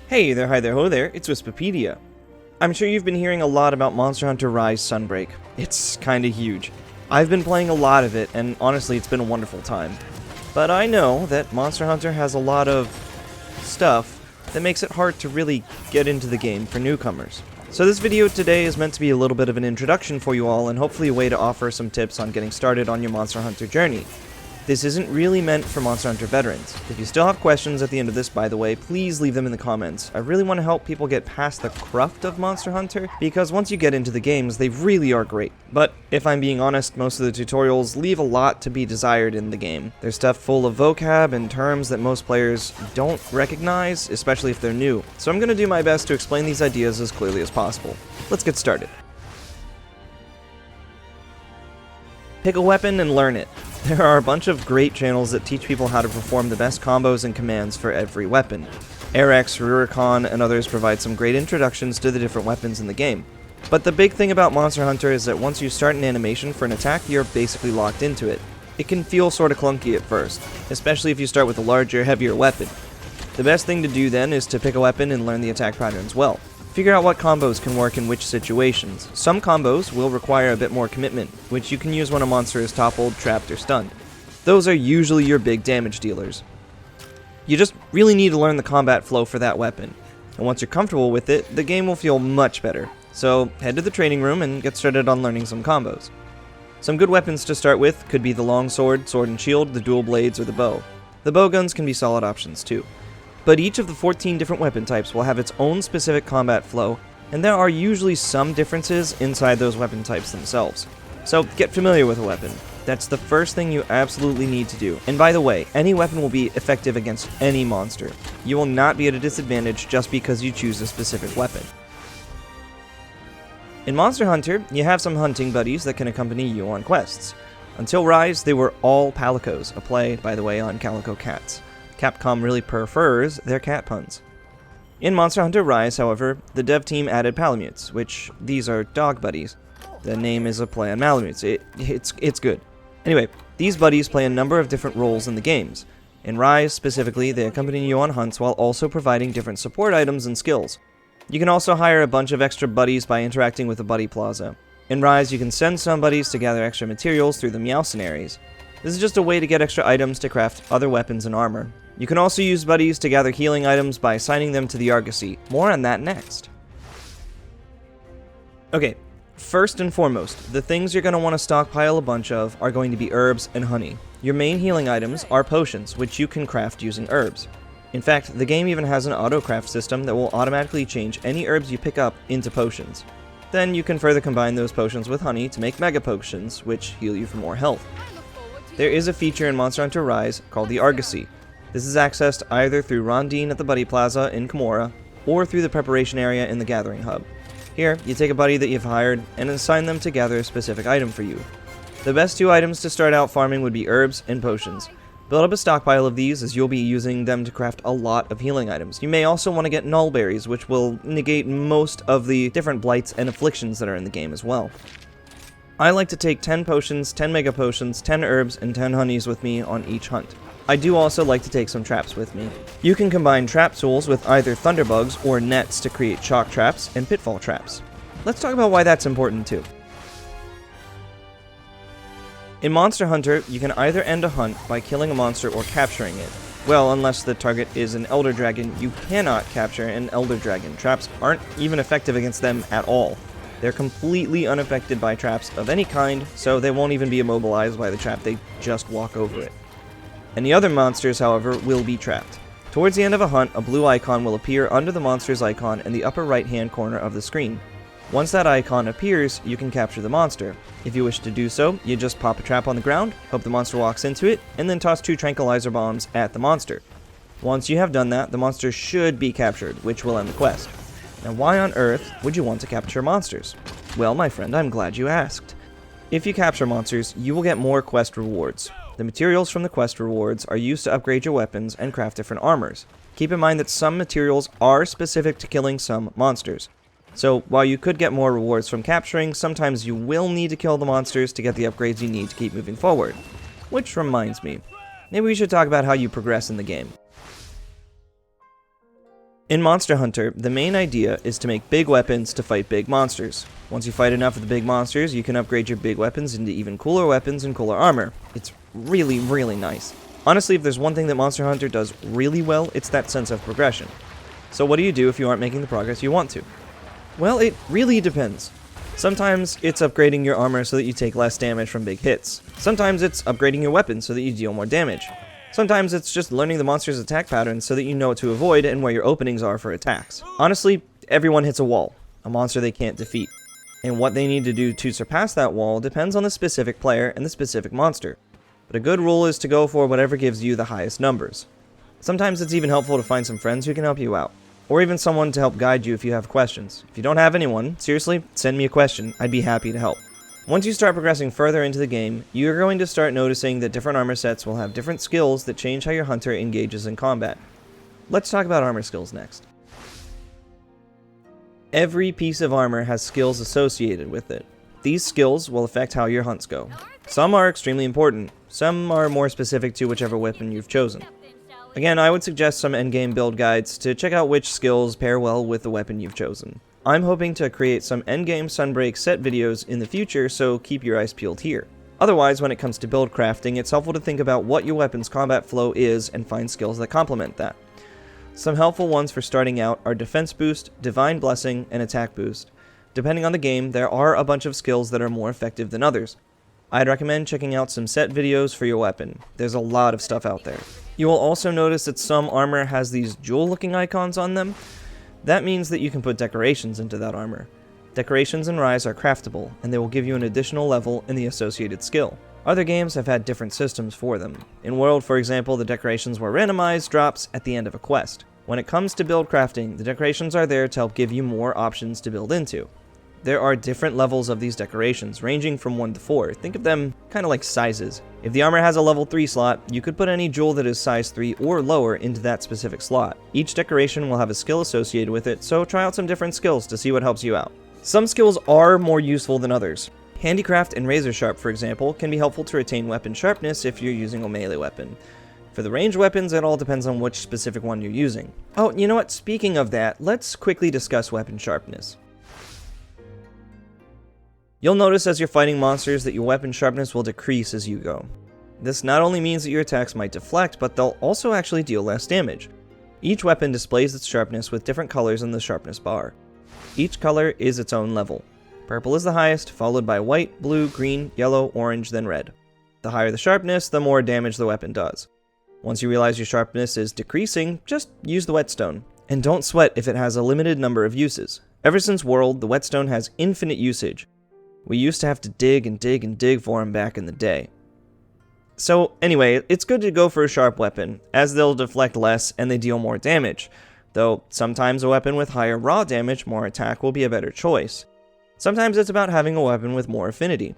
Hey there, hi there, ho there, it's Wispipedia. I'm sure you've been hearing a lot about Monster Hunter Rise Sunbreak. It's kinda huge. I've been playing a lot of it, and honestly it's been a wonderful time. But I know that Monster Hunter has a lot of stuff that makes it hard to really get into the game for newcomers. So this video today is meant to be a little bit of an introduction for you all, and hopefully a way to offer some tips on getting started on your Monster Hunter journey. This isn't really meant for Monster Hunter veterans. If you still have questions at the end of this, by the way, please leave them in the comments. I really want to help people get past the cruft of Monster Hunter, because once you get into the games, they really are great. But if I'm being honest, most of the tutorials leave a lot to be desired in the game. There's stuff full of vocab and terms that most players don't recognize, especially if they're new. So I'm going to do my best to explain these ideas as clearly as possible. Let's get started. Pick a weapon and learn it. There are a bunch of great channels that teach people how to perform the best combos and commands for every weapon. AirX, Rurikon, and others provide some great introductions to the different weapons in the game. But the big thing about Monster Hunter is that once you start an animation for an attack, you're basically locked into it. It can feel sorta clunky at first, especially if you start with a larger, heavier weapon. The best thing to do then is to pick a weapon and learn the attack patterns well. Figure out what combos can work in which situations. Some combos will require a bit more commitment, which you can use when a monster is toppled, trapped, or stunned. Those are usually your big damage dealers. You just really need to learn the combat flow for that weapon, and once you're comfortable with it, the game will feel much better. So head to the training room and get started on learning some combos. Some good weapons to start with could be the longsword, sword and shield, the dual blades, or the bow. The bowguns can be solid options too. But each of the 14 different weapon types will have its own specific combat flow, and there are usually some differences inside those weapon types themselves. So get familiar with a weapon. That's the first thing you absolutely need to do. And by the way, any weapon will be effective against any monster. You will not be at a disadvantage just because you choose a specific weapon. In Monster Hunter, you have some hunting buddies that can accompany you on quests. Until Rise, they were all palicos, a play, by the way, on calico cats. Capcom really prefers their cat puns. In Monster Hunter Rise, however, the dev team added Palamutes, which these are dog buddies. The name is a play on Malamutes. It's good. Anyway, these buddies play a number of different roles in the games. In Rise, specifically, they accompany you on hunts while also providing different support items and skills. You can also hire a bunch of extra buddies by interacting with the Buddy Plaza. In Rise, you can send some buddies to gather extra materials through the Meowcenaries. This is just a way to get extra items to craft other weapons and armor. You can also use buddies to gather healing items by assigning them to the ARGOSY. More on that next. Okay, first and foremost, the things you're going to want to stockpile a bunch of are going to be herbs and honey. Your main healing items are potions, which you can craft using herbs. In fact, the game even has an auto-craft system that will automatically change any herbs you pick up into potions. Then you can further combine those potions with honey to make mega potions, which heal you for more health. There is a feature in Monster Hunter Rise called the ARGOSY. This is accessed either through Rondine at the Buddy Plaza in Kimura, or through the preparation area in the Gathering Hub. Here, you take a buddy that you've hired and assign them to gather a specific item for you. The best two items to start out farming would be herbs and potions. Build up a stockpile of these, as you'll be using them to craft a lot of healing items. You may also want to get nullberries, which will negate most of the different blights and afflictions that are in the game as well. I like to take 10 potions, 10 mega potions, 10 herbs, and 10 honeys with me on each hunt. I do also like to take some traps with me. You can combine trap tools with either thunderbugs or nets to create shock traps and pitfall traps. Let's talk about why that's important too. In Monster Hunter, you can either end a hunt by killing a monster or capturing it. Well, unless the target is an Elder Dragon, you cannot capture an Elder Dragon. Traps aren't even effective against them at all. They're completely unaffected by traps of any kind, so they won't even be immobilized by the trap, they just walk over it. Any other monsters, however, will be trapped. Towards the end of a hunt, a blue icon will appear under the monster's icon in the upper right-hand corner of the screen. Once that icon appears, you can capture the monster. If you wish to do so, you just pop a trap on the ground, hope the monster walks into it, and then toss 2 tranquilizer bombs at the monster. Once you have done that, the monster should be captured, which will end the quest. Now, why on earth would you want to capture monsters? Well, my friend, I'm glad you asked. If you capture monsters, you will get more quest rewards. The materials from the quest rewards are used to upgrade your weapons and craft different armors. Keep in mind that some materials are specific to killing some monsters. So, while you could get more rewards from capturing, sometimes you will need to kill the monsters to get the upgrades you need to keep moving forward. Which reminds me, maybe we should talk about how you progress in the game. In Monster Hunter, the main idea is to make big weapons to fight big monsters. Once you fight enough of the big monsters, you can upgrade your big weapons into even cooler weapons and cooler armor. It's really, really nice. Honestly, if there's one thing that Monster Hunter does really well, it's that sense of progression. So what do you do if you aren't making the progress you want to? Well, it really depends. Sometimes it's upgrading your armor so that you take less damage from big hits. Sometimes it's upgrading your weapon so that you deal more damage. Sometimes it's just learning the monster's attack patterns so that you know what to avoid and where your openings are for attacks. Honestly, everyone hits a wall, a monster they can't defeat. And what they need to do to surpass that wall depends on the specific player and the specific monster. But a good rule is to go for whatever gives you the highest numbers. Sometimes it's even helpful to find some friends who can help you out, or even someone to help guide you if you have questions. If you don't have anyone, seriously, send me a question. I'd be happy to help. Once you start progressing further into the game, you're going to start noticing that different armor sets will have different skills that change how your hunter engages in combat. Let's talk about armor skills next. Every piece of armor has skills associated with it. These skills will affect how your hunts go. Some are extremely important, some are more specific to whichever weapon you've chosen. Again, I would suggest some endgame build guides to check out which skills pair well with the weapon you've chosen. I'm hoping to create some endgame Sunbreak set videos in the future, so keep your eyes peeled here. Otherwise, when it comes to build crafting, it's helpful to think about what your weapon's combat flow is and find skills that complement that. Some helpful ones for starting out are Defense Boost, Divine Blessing, and Attack Boost. Depending on the game, there are a bunch of skills that are more effective than others. I'd recommend checking out some set videos for your weapon. There's a lot of stuff out there. You will also notice that some armor has these jewel-looking icons on them. That means that you can put decorations into that armor. Decorations in Rise are craftable, and they will give you an additional level in the associated skill. Other games have had different systems for them. In World, for example, the decorations were randomized drops at the end of a quest. When it comes to build crafting, the decorations are there to help give you more options to build into. There are different levels of these decorations, ranging from 1 to 4. Think of them kind of like sizes. If the armor has a level 3 slot, you could put any jewel that is size 3 or lower into that specific slot. Each decoration will have a skill associated with it, so try out some different skills to see what helps you out. Some skills are more useful than others. Handicraft and Razor Sharp, for example, can be helpful to retain weapon sharpness if you're using a melee weapon. For the ranged weapons, it all depends on which specific one you're using. Oh, you know what? Speaking of that, let's quickly discuss weapon sharpness. You'll notice as you're fighting monsters that your weapon sharpness will decrease as you go. This not only means that your attacks might deflect, but they'll also actually deal less damage. Each weapon displays its sharpness with different colors in the sharpness bar. Each color is its own level. Purple is the highest, followed by white, blue, green, yellow, orange, then red. The higher the sharpness, the more damage the weapon does. Once you realize your sharpness is decreasing, just use the whetstone. And don't sweat if it has a limited number of uses. Ever since World, the whetstone has infinite usage. We used to have to dig and dig and dig for them back in the day. So anyway, it's good to go for a sharp weapon, as they'll deflect less and they deal more damage. Though sometimes a weapon with higher raw damage, more attack will be a better choice. Sometimes it's about having a weapon with more affinity.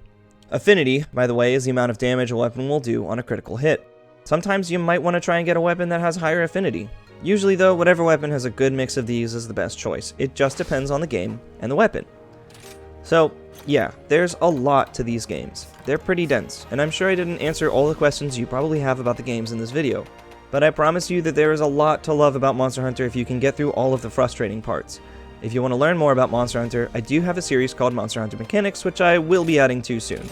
Affinity, by the way, is the amount of damage a weapon will do on a critical hit. Sometimes you might want to try and get a weapon that has higher affinity. Usually though, whatever weapon has a good mix of these is the best choice. It just depends on the game and the weapon. So, yeah, there's a lot to these games. They're pretty dense, and I'm sure I didn't answer all the questions you probably have about the games in this video. But I promise you that there is a lot to love about Monster Hunter if you can get through all of the frustrating parts. If you want to learn more about Monster Hunter, I do have a series called Monster Hunter Mechanics, which I will be adding to soon.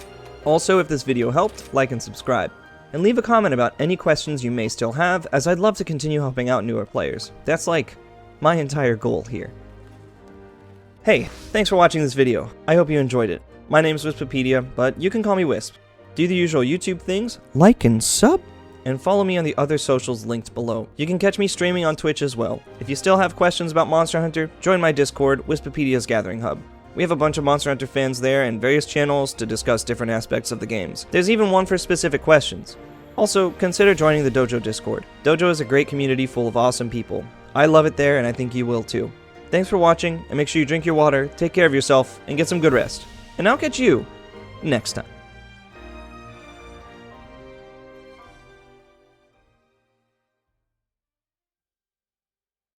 Also, if this video helped, like and subscribe. And leave a comment about any questions you may still have, as I'd love to continue helping out newer players. That's like my entire goal here. Hey, thanks for watching this video. I hope you enjoyed it. My name's Wispopedia, but you can call me Wisp. Do the usual YouTube things, like and sub, and follow me on the other socials linked below. You can catch me streaming on Twitch as well. If you still have questions about Monster Hunter, join my Discord, Wispopedia's Gathering Hub. We have a bunch of Monster Hunter fans there and various channels to discuss different aspects of the games. There's even one for specific questions. Also, consider joining the Dojo Discord. Dojo is a great community full of awesome people. I love it there and I think you will too. Thanks for watching, and make sure you drink your water, take care of yourself, and get some good rest. And I'll catch you next time.